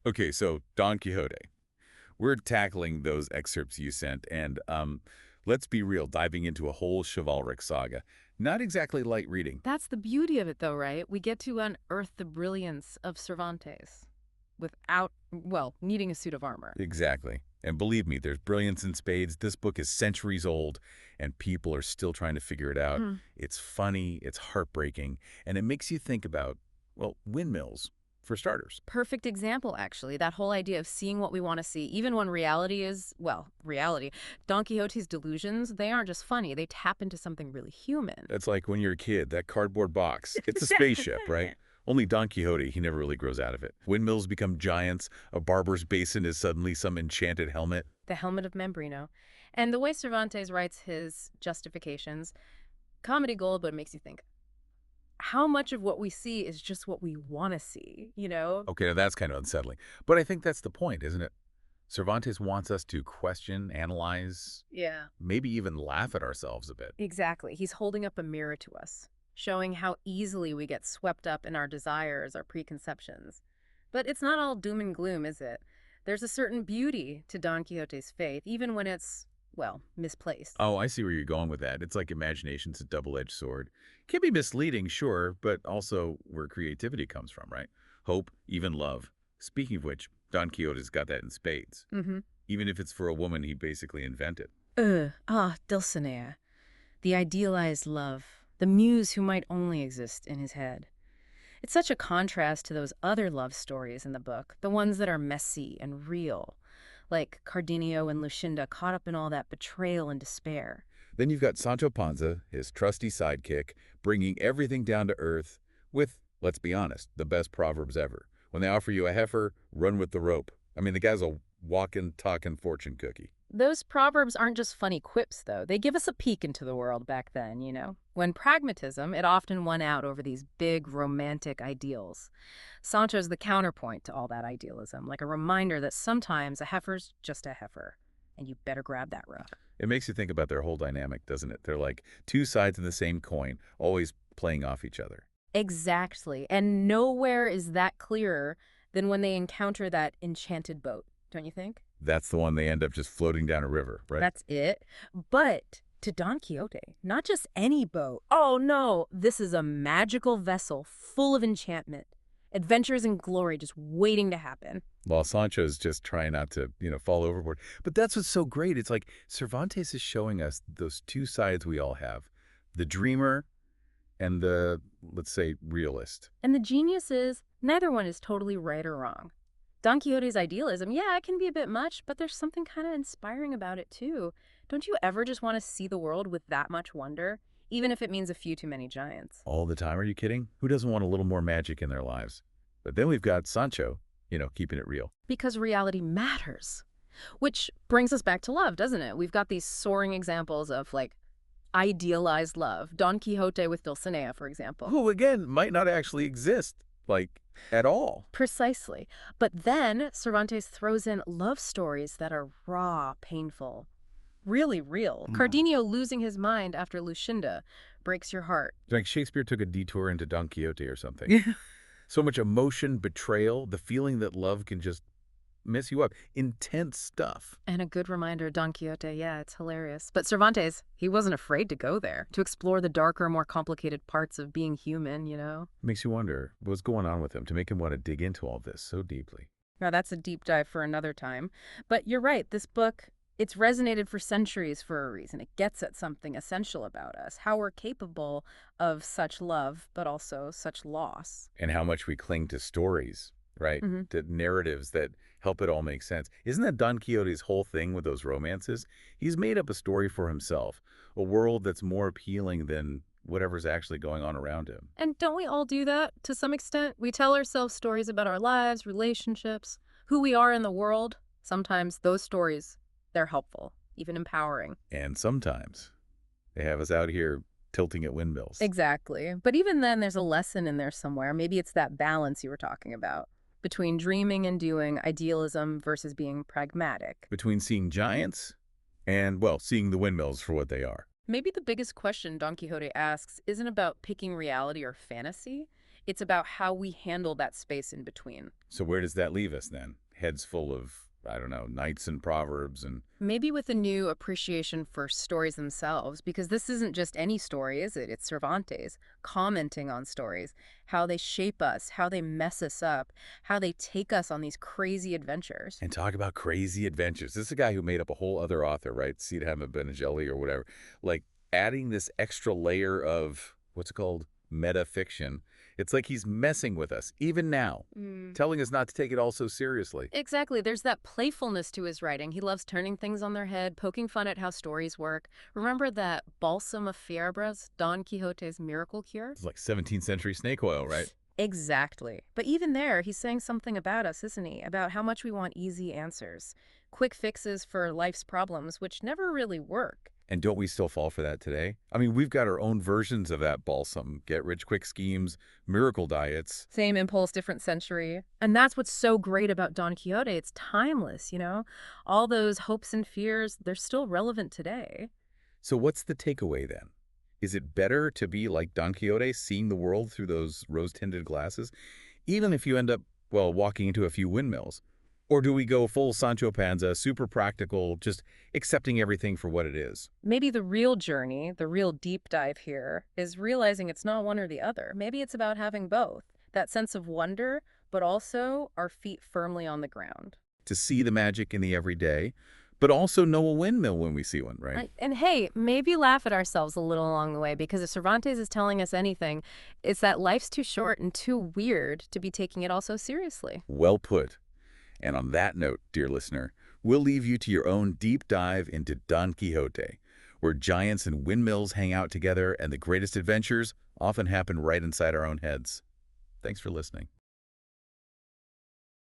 Okay, so Don Quixote. We're tackling those excerpts you sent, and let's be real, diving into a whole chivalric saga. Not exactly light reading. That's the beauty of it, though, right? We get to unearth the brilliance of Cervantes without, well, needing a suit of armor. Exactly. And believe me, there's brilliance in spades. This book is centuries old, and people are still trying to figure it out. Hmm. It's funny, it's heartbreaking, and it makes you think about, well, windmills, for starters. Perfect example, actually. That whole idea of seeing what we want to see, even when reality is, well, reality. Don Quixote's delusions, they aren't just funny, they tap into something really human. That's like when you're a kid, that cardboard box. It's a spaceship, right? Only Don Quixote, he never really grows out of it. Windmills become giants. A barber's basin is suddenly some enchanted helmet. The helmet of Membrino. And the way Cervantes writes his justifications, comedy gold, but it makes you think. How much of what we see is just what we want to see, you know? Okay, now that's kind of unsettling. But I think that's the point, isn't it? Cervantes wants us to question, analyze, Yeah. maybe even laugh at ourselves a bit. Exactly. He's holding up a mirror to us, showing how easily we get swept up in our desires, our preconceptions. But it's not all doom and gloom, is it? There's a certain beauty to Don Quixote's faith, even when it's, well, misplaced. Oh, I see where you're going with that. It's like imagination's a double-edged sword. Can be misleading, sure, but also where creativity comes from, right? Hope, even love. Speaking of which, Don Quixote's got that in spades. Mm-hmm. Even if it's for a woman he basically invented. Dulcinea. The idealized love. The muse who might only exist in his head. It's such a contrast to those other love stories in the book, the ones that are messy and real, like Cardenio and Lucinda caught up in all that betrayal and despair. Then you've got Sancho Panza, his trusty sidekick, bringing everything down to earth with, let's be honest, the best proverbs ever. When they offer you a heifer, run with the rope. I mean, the guy's a walking, talking fortune cookie. Those proverbs aren't just funny quips, though. They give us a peek into the world back then, you know? When pragmatism, it often won out over these big romantic ideals. Sancho's the counterpoint to all that idealism, like a reminder that sometimes a heifer's just a heifer, and you better grab that rope. It makes you think about their whole dynamic, doesn't it? They're like two sides of the same coin, always playing off each other. Exactly. And nowhere is that clearer than when they encounter that enchanted boat, don't you think? That's the one they end up just floating down a river, right? That's it. But to Don Quixote, not just any boat. Oh no, this is a magical vessel full of enchantment, adventures and glory just waiting to happen. While Sancho's just trying not to, fall overboard. But that's what's so great. It's like Cervantes is showing us those two sides we all have. The dreamer and the, let's say, realist. And the genius is, neither one is totally right or wrong. Don Quixote's idealism, yeah, it can be a bit much, but there's something kind of inspiring about it too. Don't you ever just want to see the world with that much wonder, even if it means a few too many giants? All the time, are you kidding? Who doesn't want a little more magic in their lives? But then we've got Sancho, keeping it real. Because reality matters. Which brings us back to love, doesn't it? We've got these soaring examples of, like, idealized love. Don Quixote with Dulcinea, for example. Who, again, might not actually exist, like, at all. Precisely. But then Cervantes throws in love stories that are raw, painful, really real. Cardenio losing his mind after Lucinda breaks your heart. Like Shakespeare took a detour into Don Quixote or something. So much emotion, betrayal, the feeling that love can just mess you up. Intense stuff. And a good reminder, Don Quixote, yeah, it's hilarious. But Cervantes, he wasn't afraid to go there, to explore the darker, more complicated parts of being human, you know? Makes you wonder what's going on with him to make him want to dig into all this so deeply. Now, that's a deep dive for another time. But you're right, this book, it's resonated for centuries for a reason. It gets at something essential about us, how we're capable of such love, but also such loss. And how much we cling to stories, right? Hmm. To narratives that help it all make sense. Isn't that Don Quixote's whole thing with those romances? He's made up a story for himself, a world that's more appealing than whatever's actually going on around him. And don't we all do that to some extent? We tell ourselves stories about our lives, relationships, who we are in the world. Sometimes those stories, they're helpful, even empowering. And sometimes they have us out here tilting at windmills. Exactly. But even then, there's a lesson in there somewhere. Maybe it's that balance you were talking about between dreaming and doing, idealism versus being pragmatic. Between seeing giants and, well, seeing the windmills for what they are. Maybe the biggest question Don Quixote asks isn't about picking reality or fantasy. It's about how we handle that space in between. So where does that leave us then? Heads full of, I don't know, knights and proverbs and Maybe with a new appreciation for stories themselves, because this isn't just any story, is it? It's Cervantes commenting on stories, how they shape us, how they mess us up, how they take us on these crazy adventures. and talk about crazy adventures. This is a guy who made up a whole other author, right? Sita Benejelli or whatever. Like adding this extra layer of what's it called? Meta fiction. It's like he's messing with us, even now, telling us not to take it all so seriously. Exactly. There's that playfulness to his writing. He loves turning things on their head, poking fun at how stories work. Remember that balsam of fiebres, Don Quixote's miracle cure? It's like 17th century snake oil, right? Exactly. But even there, he's saying something about us, isn't he? About how much we want easy answers, quick fixes for life's problems, which never really work. And don't we still fall for that today? I mean, we've got our own versions of that balsam, get-rich-quick schemes, miracle diets. Same impulse, different century. And that's what's so great about Don Quixote. It's timeless, you know? All those hopes and fears, they're still relevant today. So what's the takeaway then? Is it better to be like Don Quixote, seeing the world through those rose-tinted glasses, even if you end up, well, walking into a few windmills? Or do we go full Sancho Panza, super practical, just accepting everything for what it is? Maybe the real journey, the real deep dive here, is realizing it's not one or the other. Maybe it's about having both. That sense of wonder, but also our feet firmly on the ground. To see the magic in the everyday, but also know a windmill when we see one, right? And hey, maybe laugh at ourselves a little along the way, because if Cervantes is telling us anything, it's that life's too short and too weird to be taking it all so seriously. Well put. And on that note, dear listener, we'll leave you to your own deep dive into Don Quixote, where giants and windmills hang out together and the greatest adventures often happen right inside our own heads. Thanks for listening.